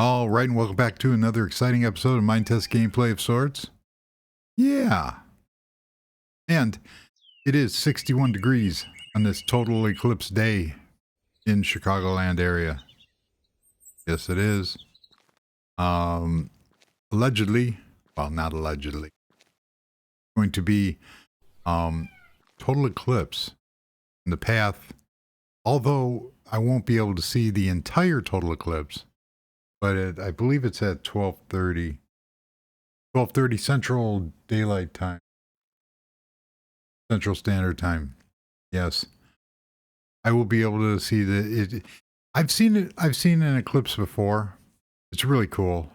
All right, and welcome back to another exciting episode of Minetest gameplay of sorts. Yeah. And it is 61 degrees on this total eclipse day in Chicagoland area. Yes, it is. Allegedly, well, not allegedly, going to be total eclipse in the path, although I won't be able to see the entire total eclipse. But I believe it's at 12:30 Central Daylight Time. Central Standard Time. Yes. I will be able to see it. I've seen an eclipse before. It's really cool.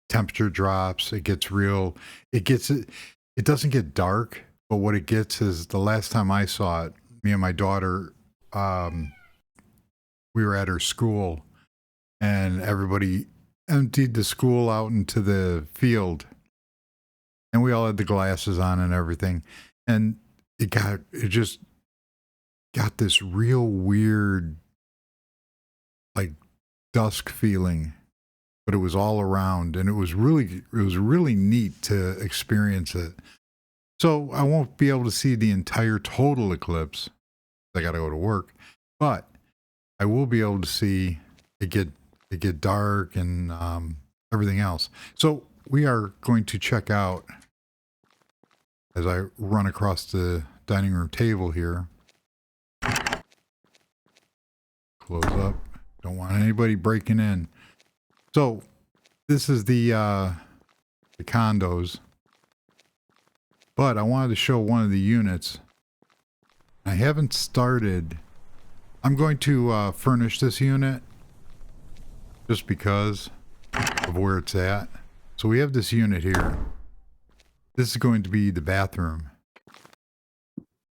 Temperature drops, it gets real. It doesn't get dark, but what it gets is, the last time I saw it, me and my daughter, we were at her school, and everybody emptied the school out into the field, and we all had the glasses on and everything, and it just got this real weird, like, dusk feeling, but it was all around, and it was really neat to experience it. So I won't be able to see the entire total eclipse. I got to go to work, but I will be able to see it get dark and everything else. So we are going to check out, as I run across the dining room table here. Close up. Don't want anybody breaking in. So this is the condos, but I wanted to show one of the units. I haven't started. I'm going to furnish this unit just because of where it's at. So we have this unit here. This is going to be the bathroom.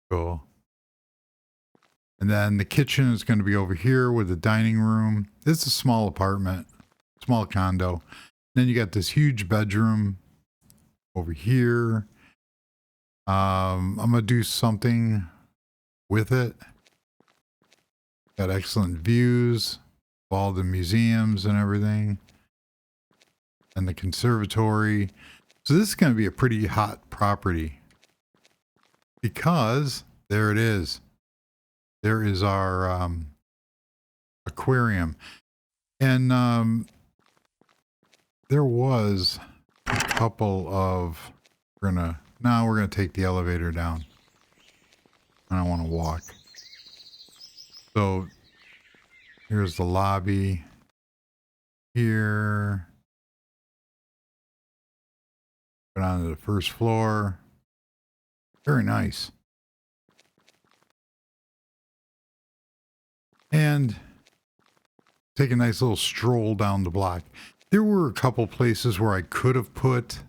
Cool. And then the kitchen is going to be over here with the dining room. This is a small apartment, small condo. Then you got this huge bedroom over here. I'm going to do something with it. Got excellent views of all the museums and everything. And the conservatory. So this is going to be a pretty hot property, because there it is. There is our aquarium. And there was a couple of, we're gonna take the elevator down. I don't want to walk. So here's the lobby here. Go down to the first floor. Very nice. And take a nice little stroll down the block. There were a couple places where I could have put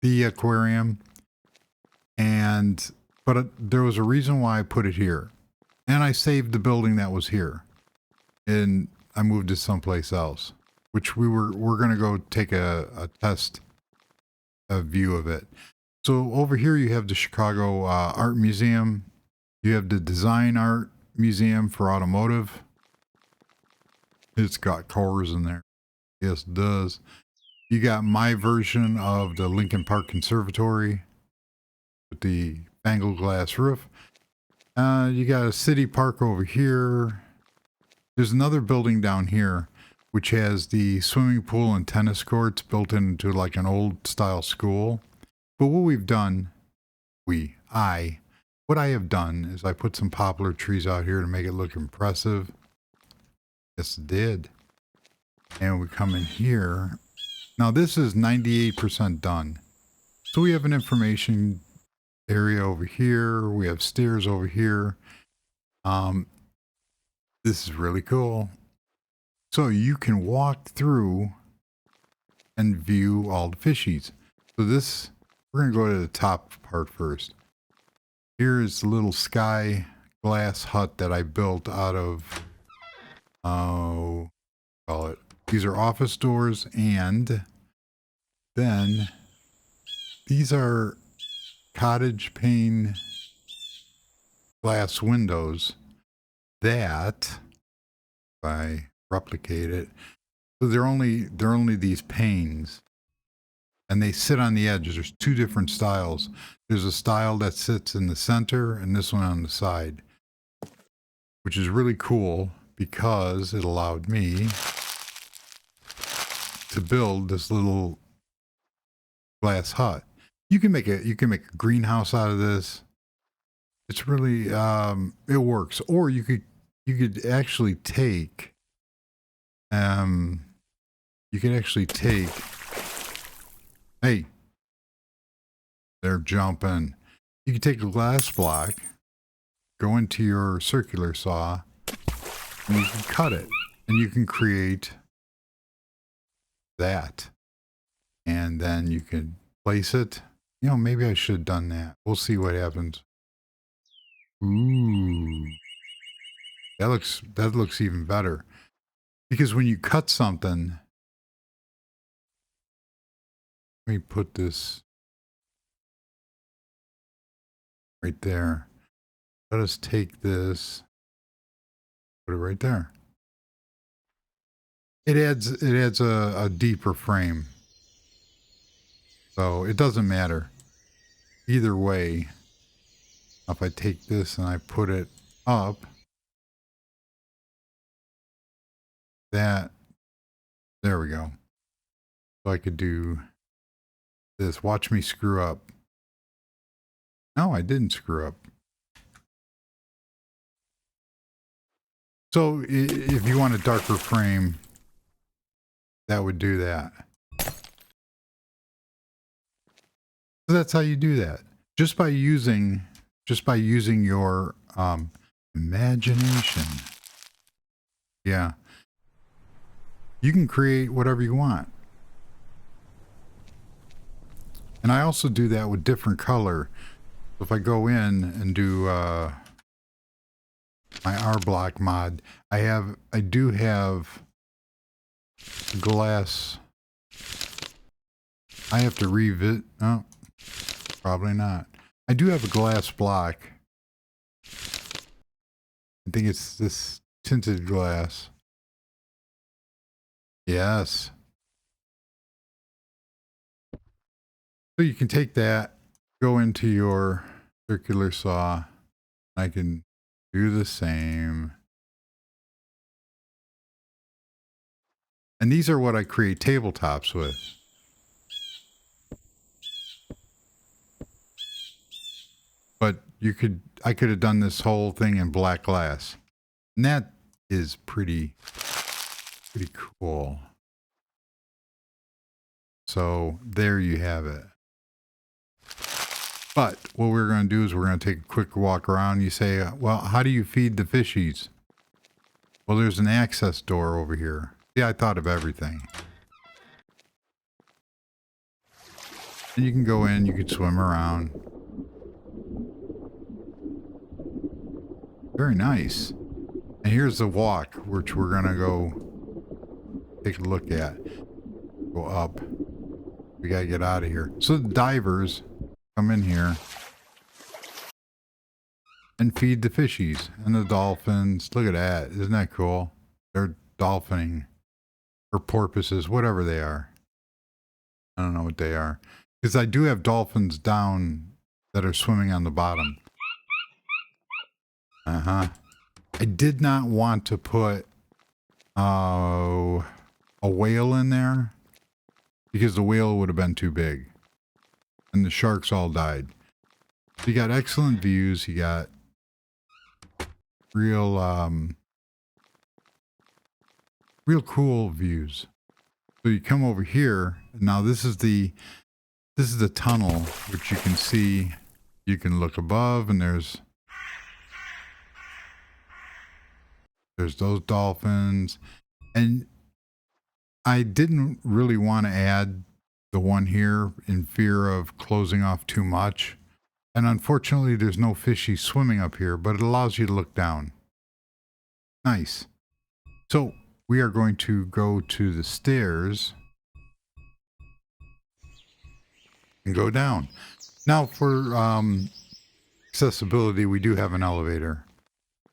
the aquarium, but there was a reason why I put it here. And I saved the building that was here, and I moved it someplace else, which we're going to go take a test view of it. So over here you have the Chicago Art Museum. You have the Design Art Museum for automotive. It's got cars in there. Yes, it does. You got my version of the Lincoln Park Conservatory with the angled glass roof. You got a city park over here. There's another building down here which has the swimming pool and tennis courts built into like an old style school. But what we've done, what I have done is I put some poplar trees out here to make it look impressive. Yes, it did. And we come in here. Now this is 98% done. So we have an information area over here. We have stairs over here. This is really cool. So you can walk through and view all the fishies. So this, we're going to go to the top part first. Here is the little sky glass hut that I built out of, call it, these are office doors, and then these are cottage pane glass windows that, if I replicate it, So they're only these panes, and they sit on the edge. There's two different styles. There's a style that sits in the center and this one on the side, which is really cool because it allowed me to build this little glass hut. You can make a greenhouse out of this. It's really it works. Or you could actually take hey, they're jumping. You can take a glass block, go into your circular saw, and you can cut it, and you can create that. And then you can place it. You know, maybe I should have done that. We'll see what happens. Ooh. That looks even better. Because when you cut something, let me put this right there. Let us take this, put it right there. It adds a deeper frame. So it doesn't matter. Either way, if I take this and I put it up, there we go. So I could do this. Watch me screw up. No, I didn't screw up. So if you want a darker frame, that would do that. So that's how you do that. Just by using your imagination. Yeah. You can create whatever you want. And I also do that with different color. If I go in and do my R block mod, I do have glass. I have to revisit. Oh, probably not. I do have a glass block. I think it's this tinted glass. Yes. So you can take that, go into your circular saw. I can do the same. And these are what I create tabletops with. But I could have done this whole thing in black glass. And that is pretty cool. So there you have it. But what we're going to do is we're going to take a quick walk around. You say, well, how do you feed the fishies? Well, there's an access door over here. See, I thought of everything. And you can go in, you can swim around. Very nice. And here's the walk, which we're going to go take a look at. Go up. We got to get out of here. So the divers come in here and feed the fishies and the dolphins. Look at that. Isn't that cool? They're dolphining or porpoises, whatever they are. I don't know what they are. Because I do have dolphins down that are swimming on the bottom. I did not want to put a whale in there because the whale would have been too big. And the sharks all died. So you got excellent views. You got real cool views. So you come over here. Now this is the tunnel, which you can see. You can look above, and there's those dolphins. And I didn't really want to add the one here in fear of closing off too much. And unfortunately, there's no fishy swimming up here, but it allows you to look down. Nice. So we are going to go to the stairs and go down. Now for accessibility, we do have an elevator.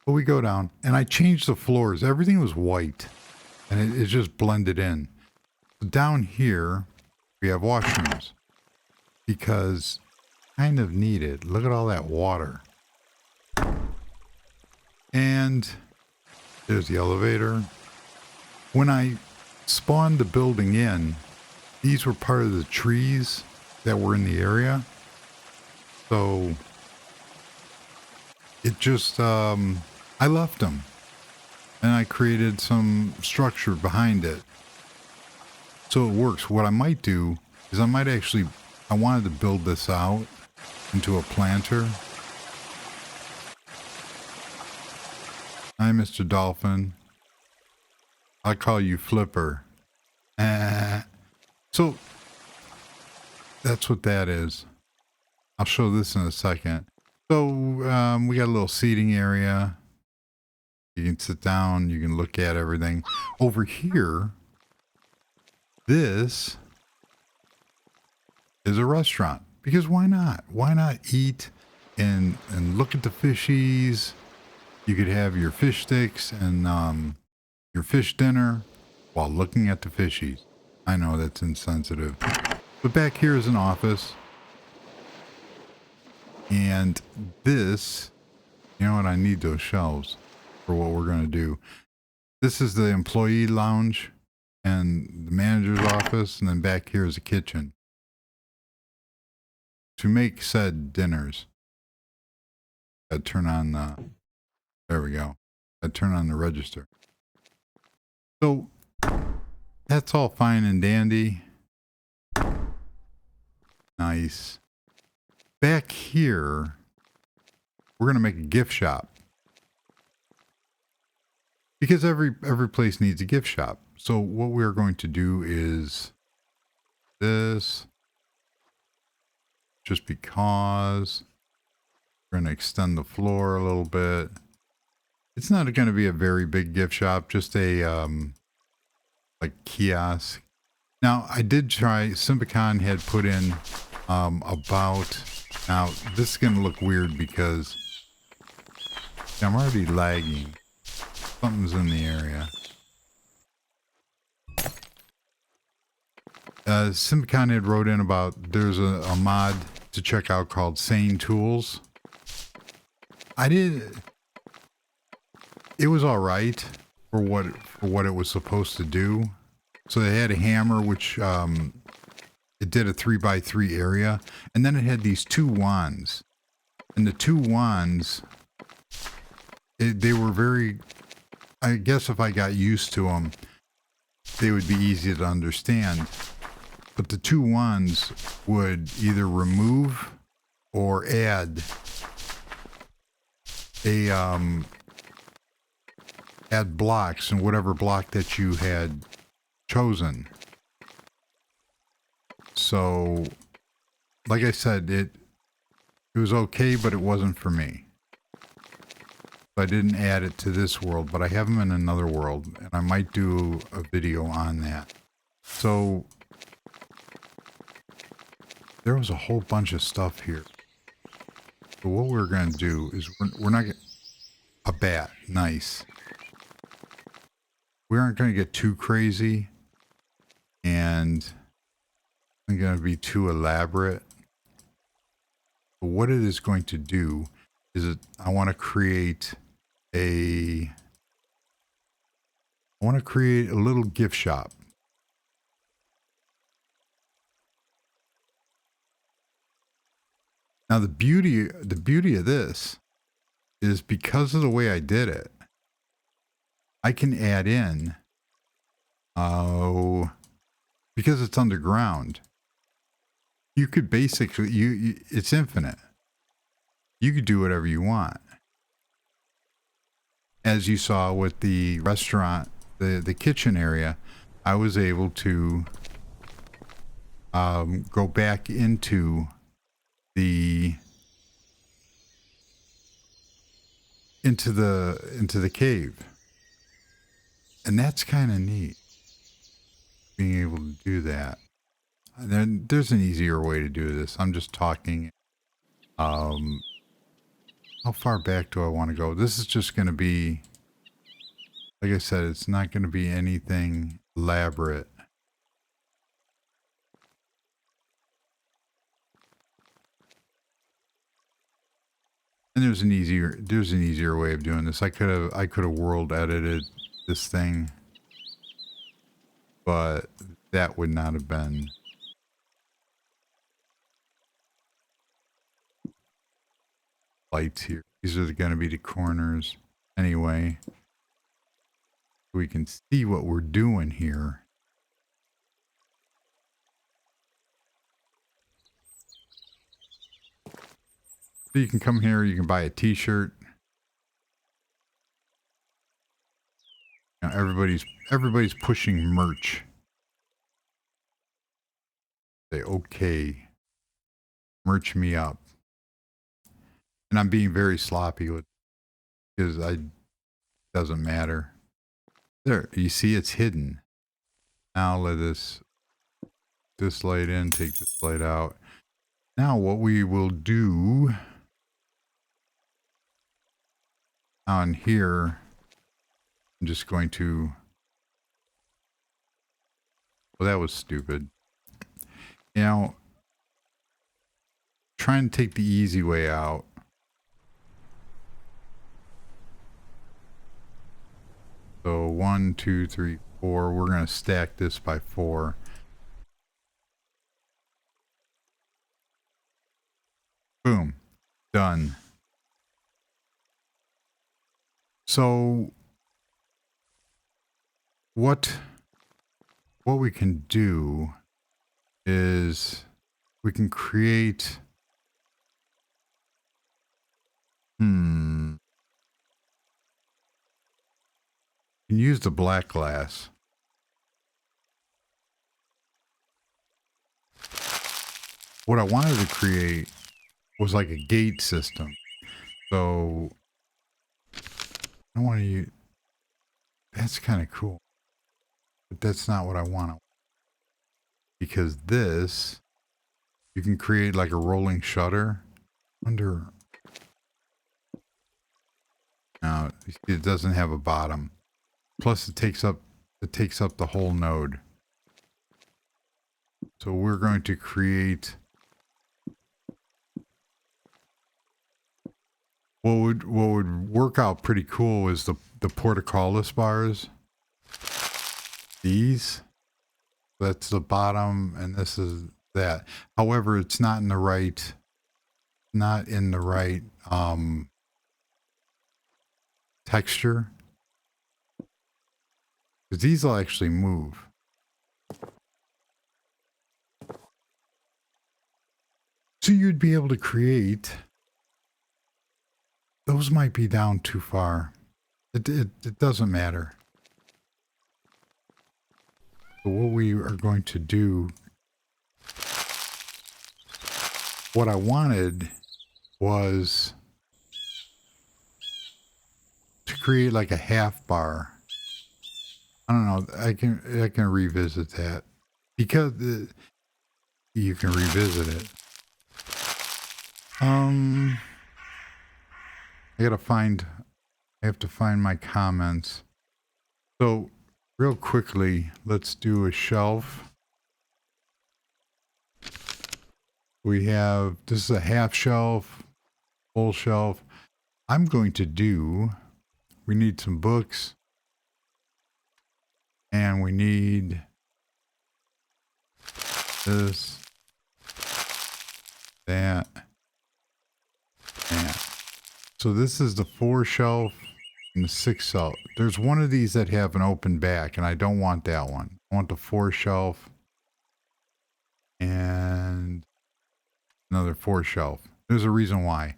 But we go down, and I changed the floors. Everything was white. and it just blended in. Down here, we have washrooms because kind of needed. Look at all that water. And there's the elevator. When I spawned the building in, these were part of the trees that were in the area. So it just, I left them and I created some structure behind it. So it works. What I might do is I wanted to build this out into a planter. Hi, Mr. Dolphin. I call you Flipper. So that's what that is. I'll show this in a second. So we got a little seating area. You can sit down. You can look at everything. Over here, this is a restaurant. Because why not? Why not eat and look at the fishies? You could have your fish sticks and your fish dinner while looking at the fishies. I know that's insensitive. But back here is an office. And this, you know what? I need those shelves for what we're going to do. This is the employee lounge and the manager's office. And then back here is a kitchen to make said dinners. I'd turn on the, there we go. I'd turn on the register. So that's all fine and dandy. Nice. Back here, we're going to make a gift shop. Because every place needs a gift shop. So what we're going to do is this. Just because. We're going to extend the floor a little bit. It's not going to be a very big gift shop. Just a like kiosk. Now, I did try, Symbicon had put in about, now this is going to look weird because I'm already lagging. Something's in the area. Symbicon had wrote in about, there's a mod to check out called Sane Tools. It was all right for what it was supposed to do. So they had a hammer, which it did a 3x3 area, and then it had these two wands, and the two wands, they were very. I guess if I got used to them, they would be easy to understand. But the two wands would either remove or add add blocks in whatever block that you had chosen. So, like I said, it was okay, but it wasn't for me. I didn't add it to this world, but I have them in another world, and I might do a video on that. So, there was a whole bunch of stuff here. So what we're going to do is we're not going to... A bat. Nice. We aren't going to get too crazy. And I'm going to be too elaborate. But what it is going to do is I want to create a little gift shop. Now the beauty of this is because of the way I did it, I can add in, because it's underground, you could basically, it's infinite. You could do whatever you want. As you saw with the restaurant, the kitchen area, I was able to go back into the cave, and that's kind of neat, being able to do that. Then there's an easier way to do this. I'm just talking. How far back do I want to go? This is just going to be Like I said, it's not going to be anything elaborate. And there's an easier way of doing this. I could have world edited this thing, but that would not have been. Lights here. These are going to be the corners anyway. We can see what we're doing here. So you can come here, you can buy a t-shirt. Now everybody's pushing merch. Say, okay, merch me up. And I'm being very sloppy with, because doesn't matter. There, you see it's hidden. Now let this light in, take this light out. Now what we will do on here, I'm just going to, well, that was stupid. You know, trying to take the easy way out. So 1, 2, 3, 4. We're going to stack this by 4. Boom. Done. So what we can do is we can create you can use the black glass. What I wanted to create was like a gate system. So I want to use, that's kind of cool, but that's not what I want. Because this, you can create like a rolling shutter under. Now it doesn't have a bottom. Plus it takes up the whole node. So we're going to create what would work out pretty cool is the portcullis bars. These, that's the bottom, and this is that. However, it's not in the right texture. Because these will actually move. So you'd be able to create. Those might be down too far. It doesn't matter. So what we are going to do, what I wanted was to create like a half bar. I don't know. I can revisit that because you can revisit it. I have to find my comments. So real quickly, let's do a shelf. We have, this is a half shelf, full shelf. I'm going to do, we need some books. And we need this, that, that. So this is the 4 shelf and the 6 shelf. There's one of these that have an open back, and I don't want that one. I want the 4 shelf and another 4 shelf. There's a reason why.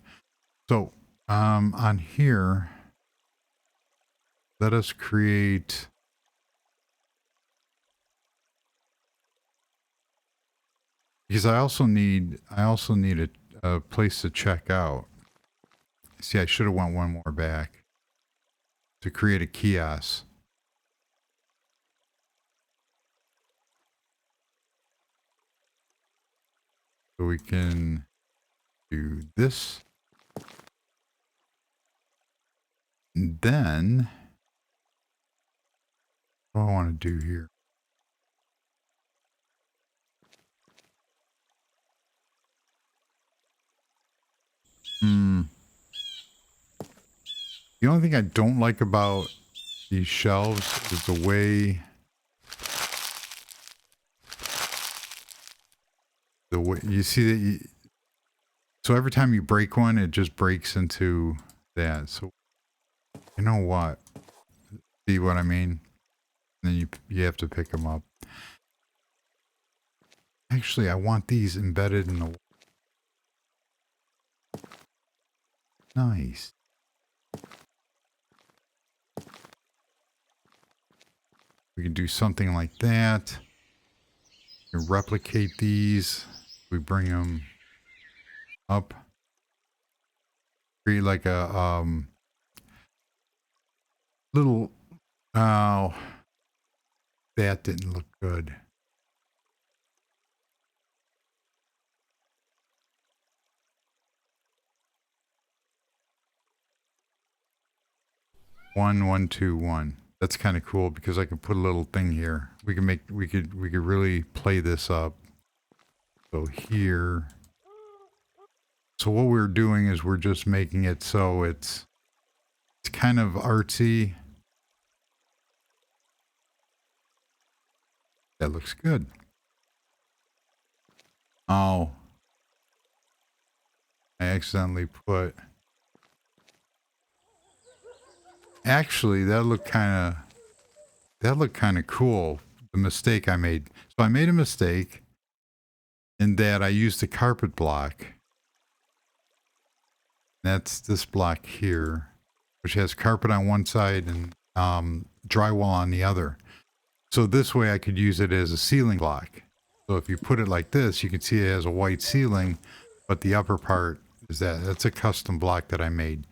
So on here, let us create. Because I also need a place to check out. See, I should have went one more back to create a kiosk. So we can do this. And then What do I want to do here? The only thing I don't like about these shelves is the way you see that so every time you break one, it just breaks into that. So you know what? See what I mean? And then you have to pick them up. Actually, I want these embedded in the... Nice. We can do something like that. We can replicate these. We bring them up. Create like a little... Oh, that didn't look good. One, one, two, one. That's kind of cool because I can put a little thing here. We could really play this up. So here. So what we're doing is we're just making it so it's kind of artsy. That looks good. Oh. I accidentally put... Actually, that looked kind of cool. The mistake I made. So I made a mistake in that I used the carpet block. That's this block here, which has carpet on one side and drywall on the other. So this way I could use it as a ceiling block. So if you put it like this, you can see it has a white ceiling, but the upper part is that's a custom block that I made.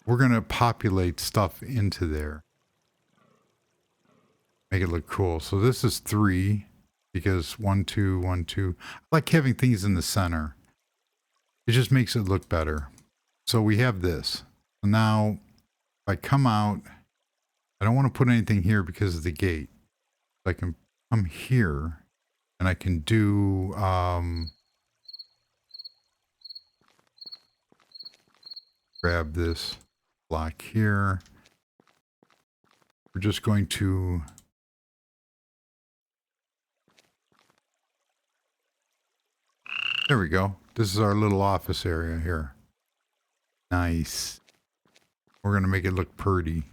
We're going to populate stuff into there. Make it look cool. So this is 3 because 1, 2, 1, 2. I like having things in the center. It just makes it look better. So we have this. So now if I come out, I don't want to put anything here because of the gate. I can come here and I can do grab this block here. We're just going to there we go. This is our little office area here. Nice. We're going to make it look pretty.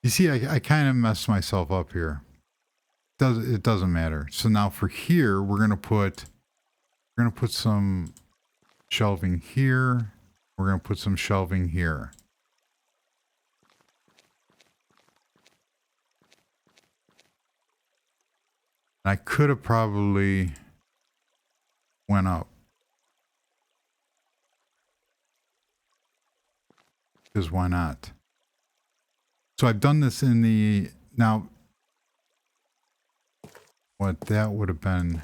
You see, I kind of messed myself up here. It doesn't matter. So now for here, we're going to put some shelving here. We're going to put some shelving here. And I could have probably went up. Because why not? So I've done this in the... Now, what that would have been...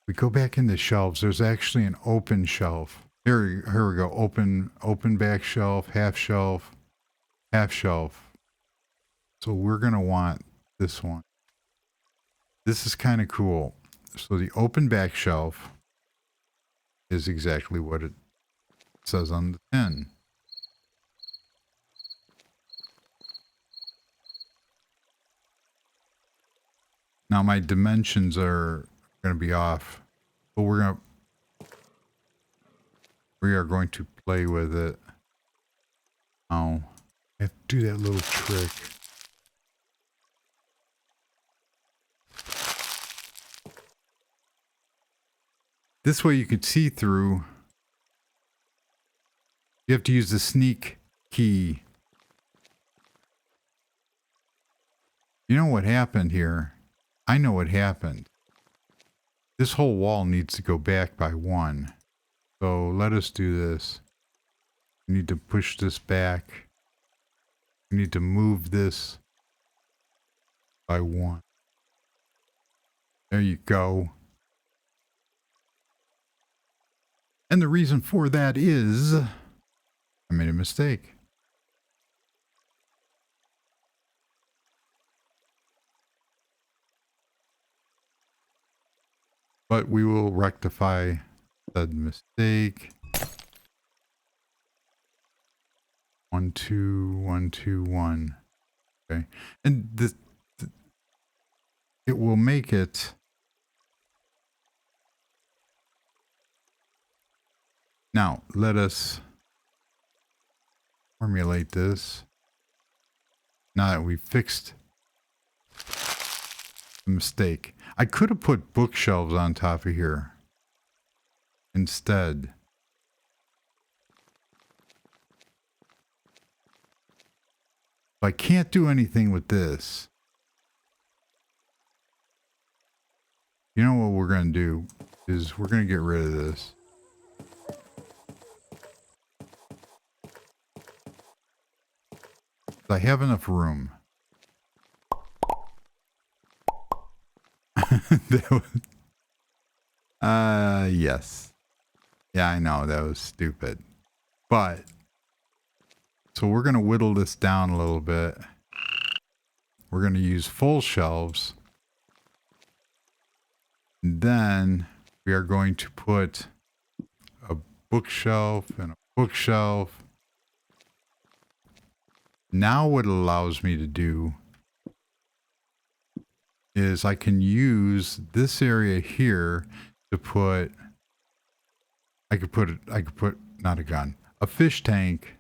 We go back into shelves. There's actually an open shelf. Here we go. Open back shelf, half shelf, half shelf. So we're going to want this one. This is kind of cool. So the open back shelf is exactly what it says on the tin. Now my dimensions are going to be off, but we are going to play with it. Oh, I have to do that little trick. This way you could see through. You have to use the sneak key. You know what happened here? I know what happened. This whole wall needs to go back by 1. So let us do this. We need to push this back. We need to move this by 1. There you go. And the reason for that is I made a mistake. but we will rectify that mistake. 1 2 1 2 1. Okay, and this it will make it. Now let us formulate this. Now that we've fixed the mistake, I could have put bookshelves on top of here instead. I can't do anything with this. You know what we're going to do is we're going to get rid of this. I have enough room. Yes. Yeah, I know that was stupid. But so we're going to whittle this down a little bit. We're going to use full shelves. And then we are going to put a bookshelf and a bookshelf. Now what it allows me to do is I can use this area here to put, I could put not a gun, a fish tank,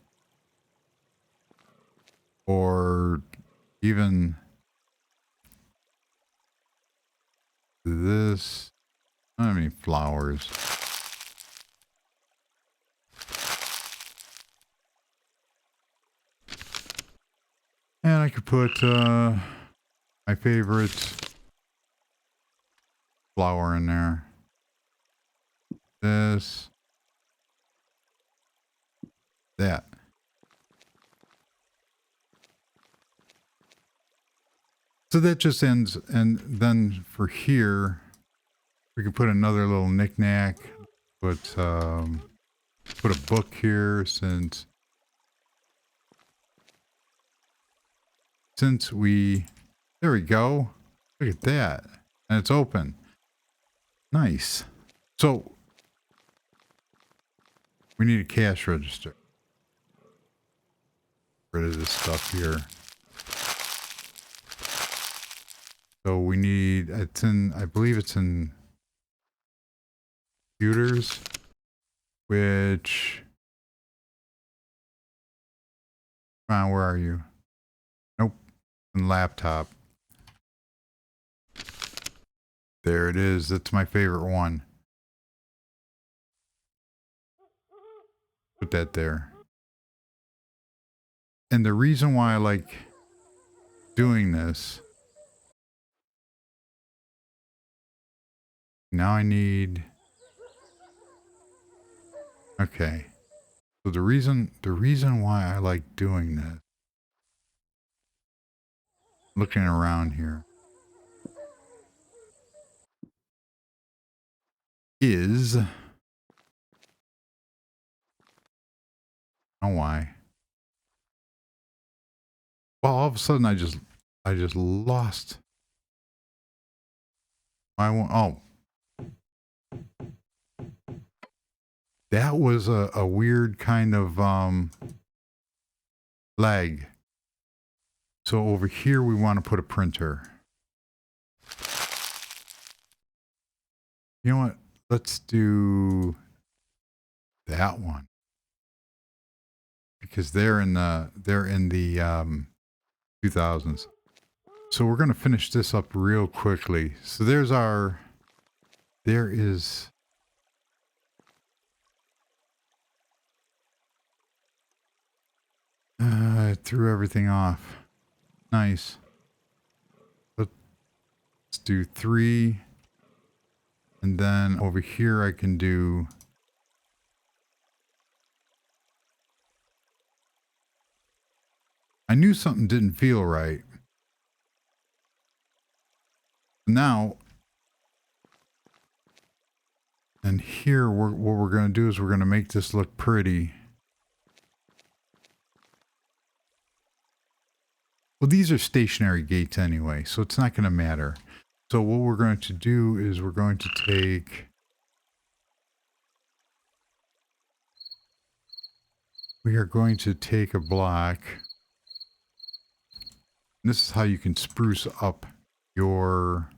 or even this. I don't have any flowers. And I could put my favorite flower in there. This. That. So that just ends, and then for here, we can put another little knick-knack. Put a book here since we, there we go. Look at that. And it's open. Nice. So we need a cash register. Get rid of this stuff here. So we need, it's in, I believe it's in computers, which, come on, where are you? Nope, in laptop. There it is. That's my favorite one. Put that there. And the reason why I like doing this, now I need, okay. So the reason why I like doing this, looking around here, is, I don't know why. Well, all of a sudden I just lost. I won't, oh. That was a weird kind of lag. So over here we want to put a printer. You know what? Let's do that one. Because they're in the 2000s. So we're going to finish this up real quickly. So there's our, there is, I threw everything off. Nice. Let's do 3. And then over here I can do, I knew something didn't feel right. Now, and here what we're going to do is we're going to make this look pretty. Well, these are stationary gates anyway, so it's not going to matter. So what we're going to do is we're going to take, we are going to take a block. And this is how you can spruce up your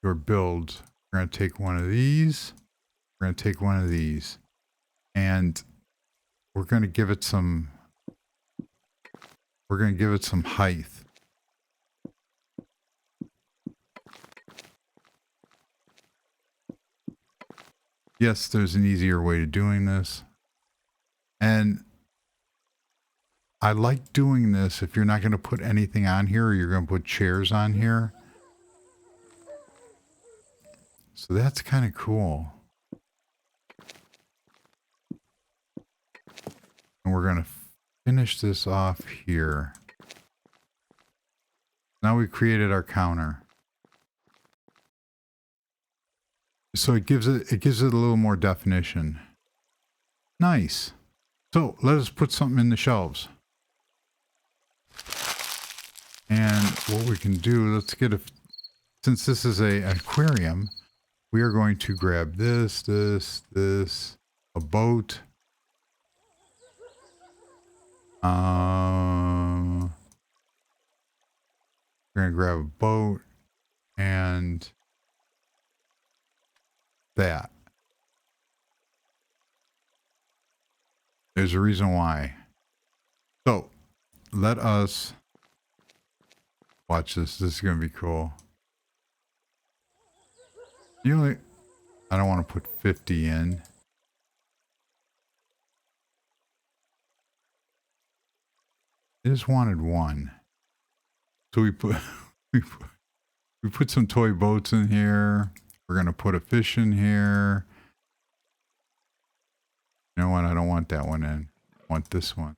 build. We're going to take one of these. We're going to take one of these. And we're going to give it some, height. Yes, there's an easier way to doing this. And I like doing this if you're not going to put anything on here or you're going to put chairs on here. So that's kind of cool. And we're going to finish this off here. Now we created our counter. So it gives it a little more definition. Nice. So let us put something in the shelves. And what we can do, let's get since this is an aquarium, we are going to grab this, a boat. We're going to grab a boat and that. There's a reason why. So let us watch this. This is going to be cool. I don't want to put 50 in. I just wanted one. So we put we put some toy boats in here. We're going to put a fish in here. You know what? I don't want that one in. I want this one.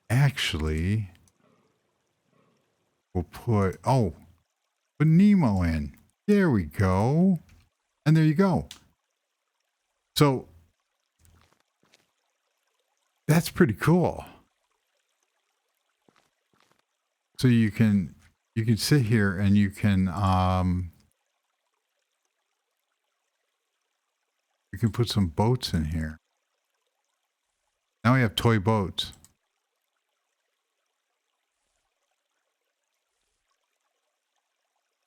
Actually, we'll put Nemo in. There we go. And there you go. So that's pretty cool. So you can sit here and you can put some boats in here. Now we have toy boats.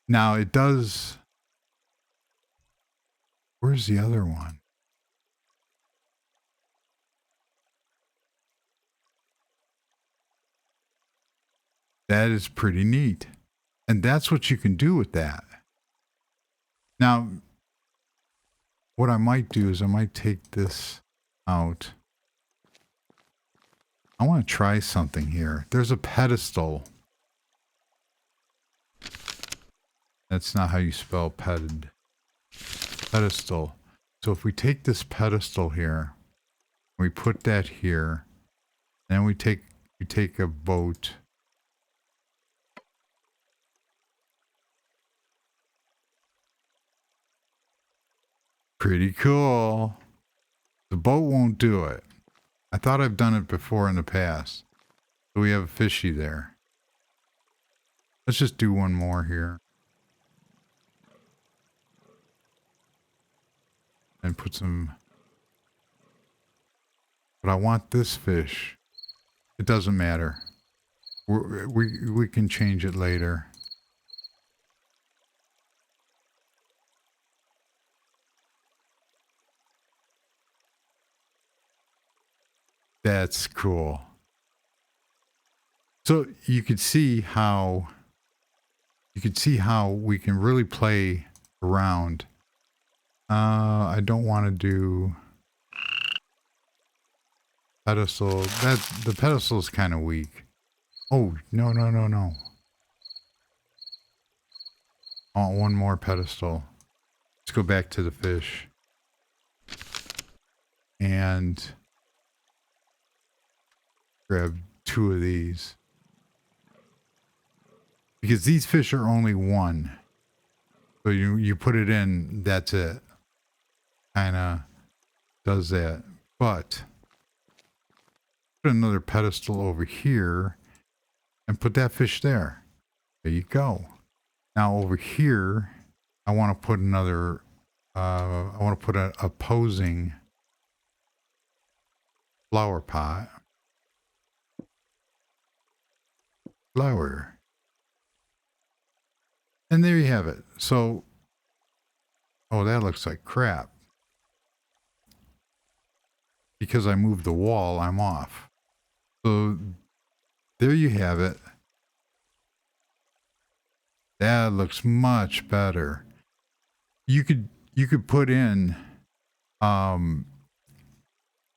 Now it does. Where's the other one? That is pretty neat. And that's what you can do with that. Now, what I might do is I might take this out. I want to try something here. There's a pedestal. That's not how you spell pedestal. So if we take this pedestal here, we put that here, then we take a boat. Pretty cool. The boat won't do it. I thought I've done it before in the past. So we have a fishy there. Let's just do one more here. And put some... But I want this fish. It doesn't matter. We can change it later. That's cool. So you could see how we can really play around. I don't want to do pedestal. The pedestal is kind of weak. Oh, no. I want one more pedestal. Let's go back to the fish. And grab 2 of these. Because these fish are only 1. So you put it in, that's it. Kinda does that. But put another pedestal over here and put that fish there. There you go. Now over here, I want to put another, I want to put a opposing flower pot. Flower. And there you have it. So, oh, that looks like crap. Because I moved the wall, I'm off. So there you have it. That looks much better. You could put in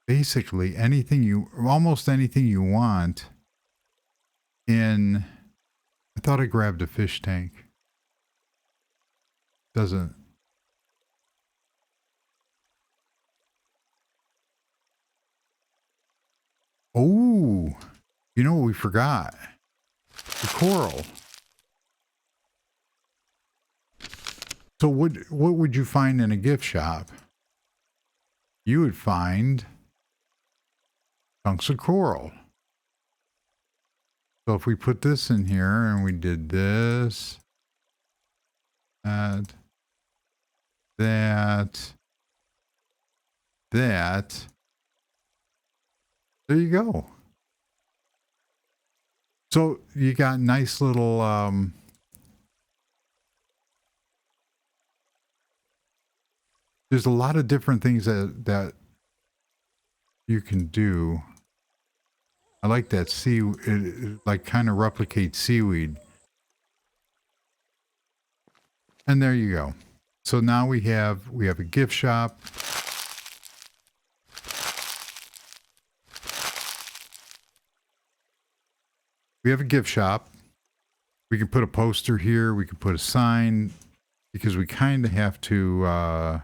basically almost anything you want in. I thought I grabbed a fish tank. Doesn't. Oh, you know what we forgot? The coral. So what would you find in a gift shop? You would find chunks of coral. So if we put this in here and we did this, that, there you go. So you got nice little, there's a lot of different things that you can do. I like that it like kind of replicates seaweed. And there you go. So now we have a gift shop. We have a gift shop. We can put a poster here. We can put a sign because we kind of have to, I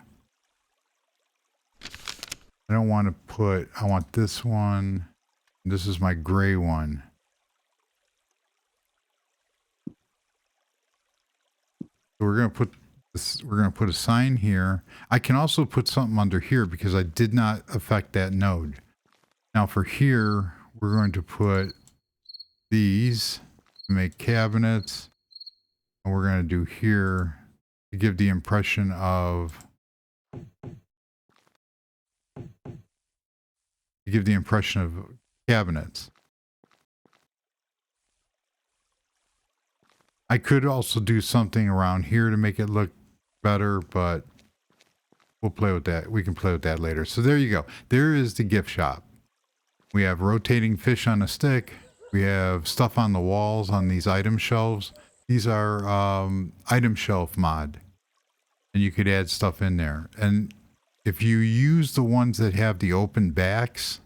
don't want to put, I want this one. This is my gray one. So we're going to put this, we're going to put a sign here. I can also put something under here because I did not affect that node. Now for here, we're going to put these to make cabinets. And we're going to do here to give the impression of cabinets. I could also do something around here to make it look better, but we'll play with that. We can play with that later. So there you go. There is the gift shop. We have rotating fish on a stick. We have stuff on the walls on these item shelves. These are item shelf mod. And you could add stuff in there. And if you use the ones that have the open backs,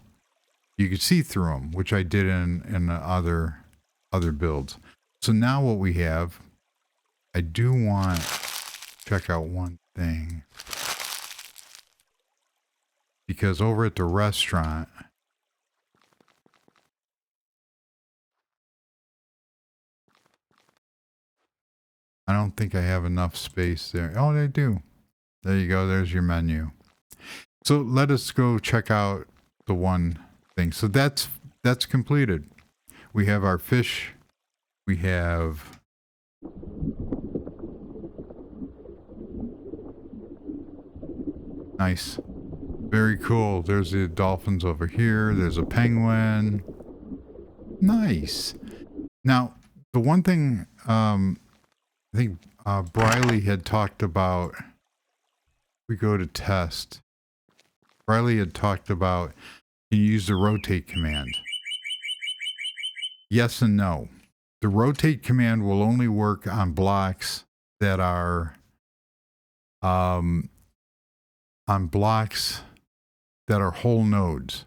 you could see through them, which I did in other builds. So now what we have, I do want to check out one thing. Because over at the restaurant, I don't think I have enough space there. Oh, they do. There you go. There's your menu. So let us go check out the one thing. So that's completed. We have our fish. We have nice. Very cool. There's the dolphins over here. There's a penguin. Nice. Now, the one thing I think Briley had talked about, we go to test. Briley had talked about, can you use the rotate command? Yes and no. The rotate command will only work on blocks that are whole nodes.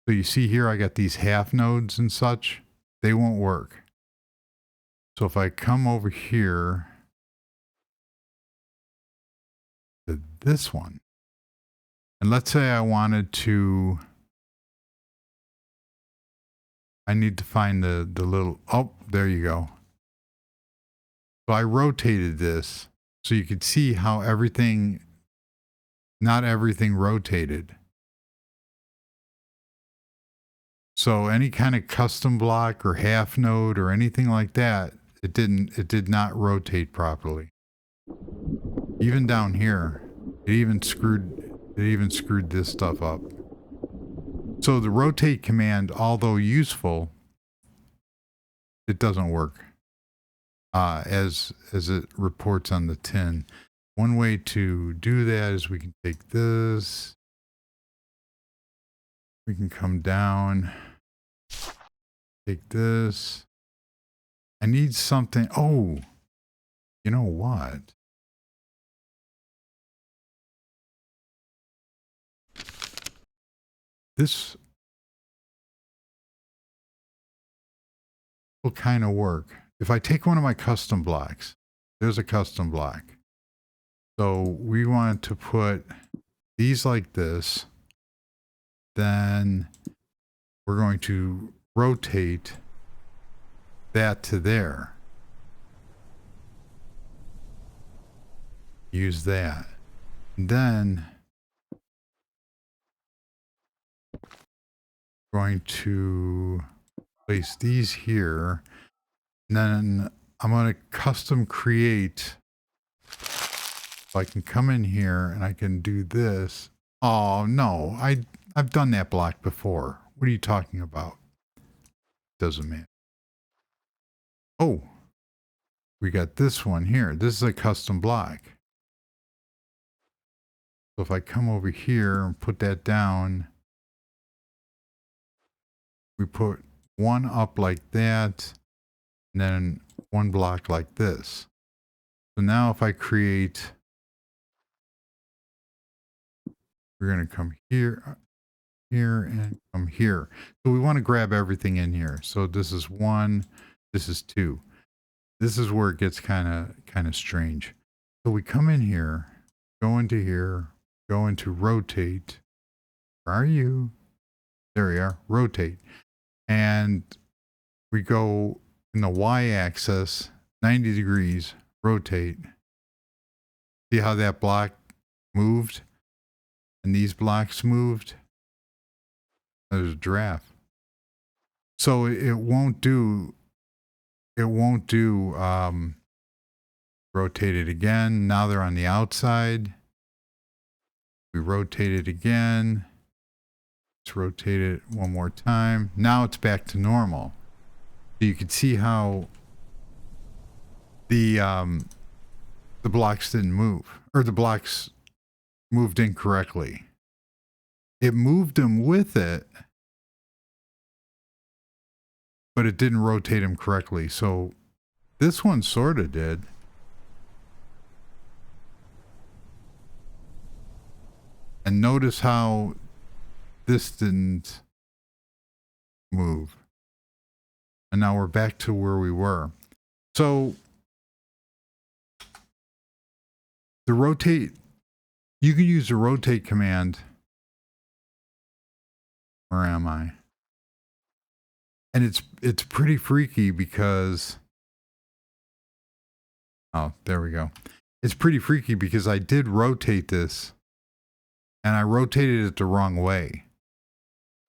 So you see here, I got these half nodes and such. They won't work. So if I come over here to this one, and let's say I wanted to, I need to find the little, oh, there you go. So I rotated this so you could see how everything, not everything rotated. So any kind of custom block or half node or anything like that it did not rotate properly. Even down here, it even screwed this stuff up. So the rotate command, although useful, it doesn't work as it reports on the tin. One way to do that is we can take this. We can come down, take this. I need something. Oh, you know what? This will kind of work. If I take one of my custom blocks, there's a custom block. So we want to put these like this. Then we're going to rotate that to there. Use that. And then going to place these here. And then I'm going to custom create. So I can come in here and I can do this. Oh no, I've done that block before. What are you talking about? Doesn't matter. Oh, we got this one here. This is a custom block. So if I come over here and put that down, we put one up like that, and then one block like this. So now if I create, we're going to come here, and come here. So we want to grab everything in here. So this is 1, this is 2. This is where it gets kind of strange. So we come in here, go into here, go into rotate. Where are you? There we are, rotate. And we go in the y-axis, 90 degrees, rotate. See how that block moved? And these blocks moved? There's a draft. So it won't do rotate it again. Now they're on the outside. We rotate it again. Let's rotate it one more time. Now it's back to normal. So you can see how the blocks didn't move, or the blocks moved incorrectly. It moved them with it, but it didn't rotate them correctly. So this one sort of did. And notice how this didn't move. And now we're back to where we were. So the rotate, you can use the rotate command. Where am I? And it's pretty freaky because, oh, there we go. It's pretty freaky because I did rotate this and I rotated it the wrong way.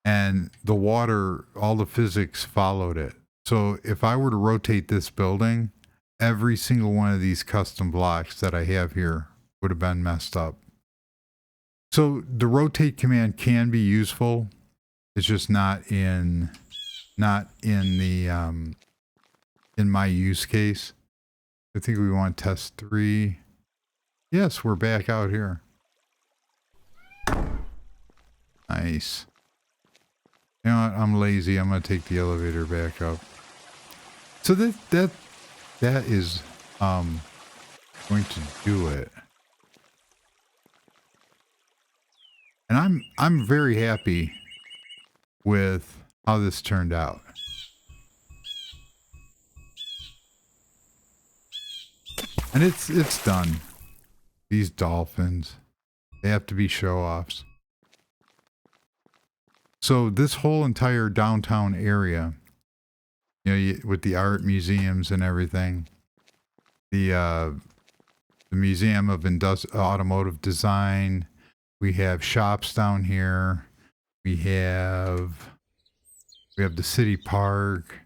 And the water, all the physics followed it. So if I were to rotate this building, every single one of these custom blocks that I have here would have been messed up. So the rotate command can be useful. It's just not in the in my use case. I think we want test 3. Yes, we're back out here. Nice. You know what? I'm lazy. I'm gonna take the elevator back up. So that is going to do it. And I'm very happy with how this turned out. And it's done. These dolphins, they have to be show-offs. So this whole entire downtown area, you know, with the art museums and everything, the Museum of Automotive Design, we have shops down here. We have the city park.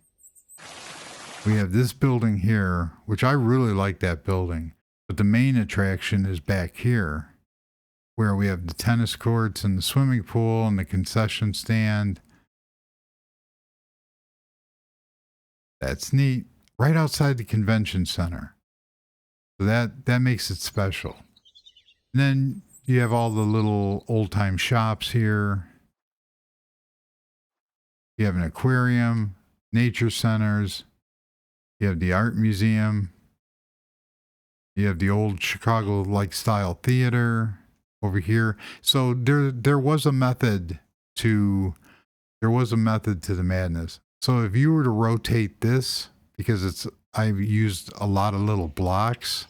We have this building here, which I really like that building. But the main attraction is back here, where we have the tennis courts and the swimming pool and the concession stand. That's neat. Right outside the convention center. So that makes it special. And then you have all the little old-time shops here. You have an aquarium, nature centers. You have the art museum. You have the old Chicago-like style theater over here. So there was a method to the madness. So if you were to rotate this, because I've used a lot of little blocks,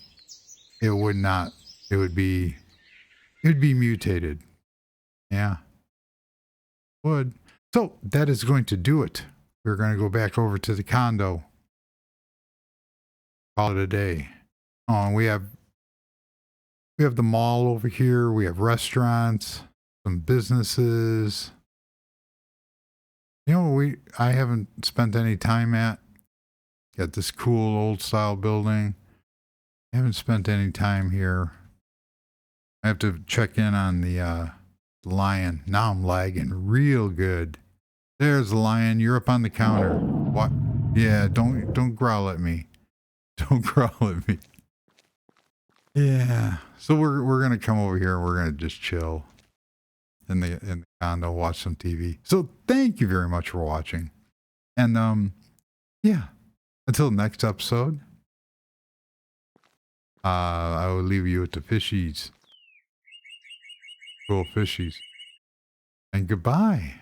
it would be mutated. Yeah. Would. So that is going to do it. We're going to go back over to the condo. Call it a day. Oh, and we have the mall over here. We have restaurants, some businesses. You know, I haven't spent any time at. Got this cool old style building. I haven't spent any time here. I have to check in on the lion. Now I'm lagging real good. There's the lion. You're up on the counter. What? Yeah, don't growl at me. Don't growl at me. Yeah. So we're gonna come over here and we're gonna just chill in the condo, watch some TV. So thank you very much for watching. And yeah. Until next episode. I will leave you with the fishies. Cool fishies. And goodbye.